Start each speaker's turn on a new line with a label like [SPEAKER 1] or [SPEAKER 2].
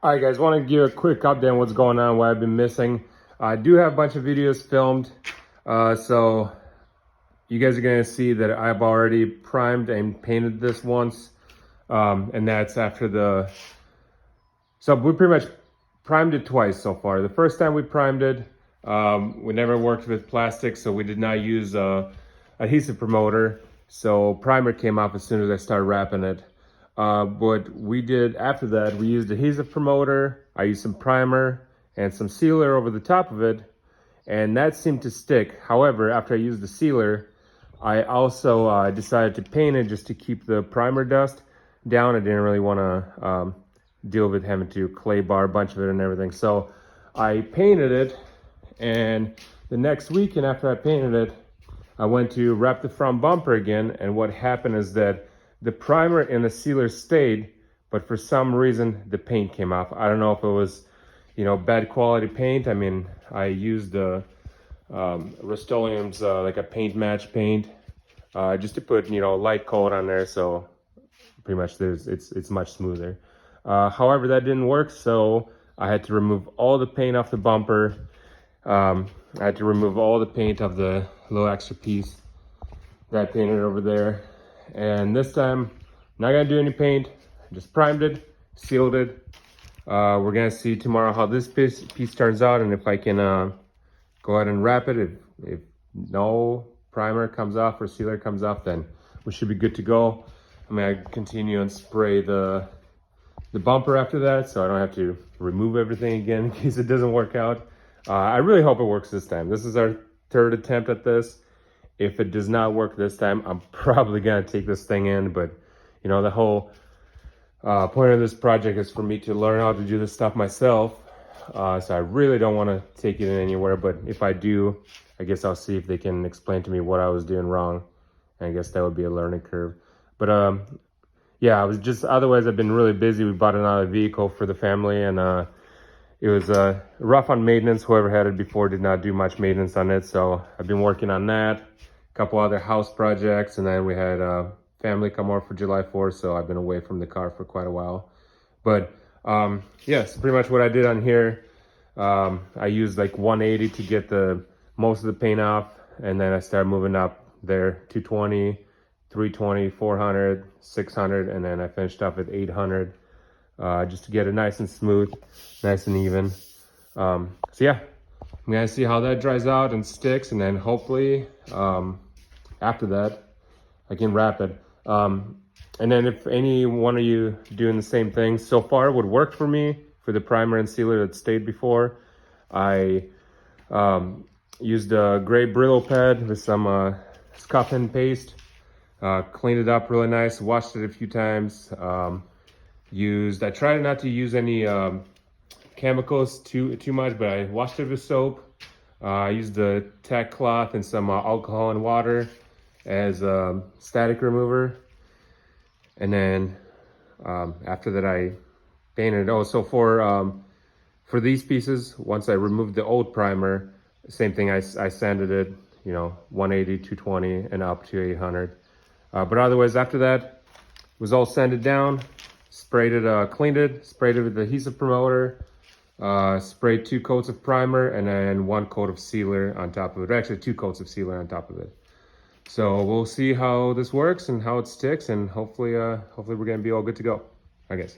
[SPEAKER 1] All right, guys, want to give a quick update on what's going on, what I've been missing. I do have a bunch of videos filmed, so you guys are going to see that I've already primed and painted this once, and that's after the... So we pretty much primed it twice so far. The first time we primed it, we never worked with plastic, so we did not use adhesive promoter, so primer came off as soon as I started wrapping it. What we did after that, we used adhesive promoter, I used some primer and some sealer over the top of it, and that seemed to stick. However, after I used the sealer, I also decided to paint it just to keep the primer dust down. I didn't really want to deal with having to clay bar a bunch of it and everything. So I painted it, and the next weekend after I painted it, I went to wrap the front bumper again, and what happened is that the primer and the sealer stayed, but for some reason the paint came off. I don't know if it was, bad quality paint. I mean, I used the Rust-Oleum's like a paint match paint, just to put light coat on there, so pretty much it's much smoother. However, that didn't work, so I had to remove all the paint off the bumper. I had to remove all the paint of the little extra piece that I painted over there. And this time, not gonna do any paint, just primed it, sealed it. We're gonna see tomorrow how this piece turns out, and if I can go ahead and wrap it. If no primer comes off or sealer comes off, then we should be good to go. I'm gonna continue and spray the bumper after that, so I don't have to remove everything again in case it doesn't work out. I really hope it works this time. This is our third attempt at this. If it does not work this time, I'm probably gonna take this thing in, but the whole point of this project is for me to learn how to do this stuff myself. So I really don't want to take it in anywhere, but if I do, I guess I'll see if they can explain to me what I was doing wrong. And I guess that would be a learning curve. But yeah, otherwise I've been really busy. We bought another vehicle for the family, and it was rough on maintenance. Whoever had it before did not do much maintenance on it, so I've been working on that. A couple other house projects, and then we had family come over for July 4th, so I've been away from the car for quite a while. But yes, pretty much what I did on here, I used like 180 to get most of the paint off, and then I started moving up there, 220, 320, 400, 600, and then I finished up at 800, just to get it nice and smooth, nice and even. So yeah, I'm gonna see how that dries out and sticks, and then hopefully after that I can wrap it. And then if any one of you doing the same thing, so far what worked for me for the primer and sealer that stayed before, I used a gray Brillo pad with some scuffing paste, cleaned it up really nice, washed it a few times. I tried not to use any chemicals too much, but I washed it with soap. I used the tack cloth and some alcohol and water as a static remover. And then after that I painted. Oh, so for these pieces, once I removed the old primer, same thing, I sanded it, 180, 220 and up to 800. But otherwise after that, it was all sanded down, sprayed it, cleaned it, sprayed it with the adhesive promoter, sprayed 2 coats of primer, and then 1 coat of sealer on top of it. Actually 2 coats of sealer on top of it. So we'll see how this works and how it sticks, and hopefully we're gonna be all good to go, I guess.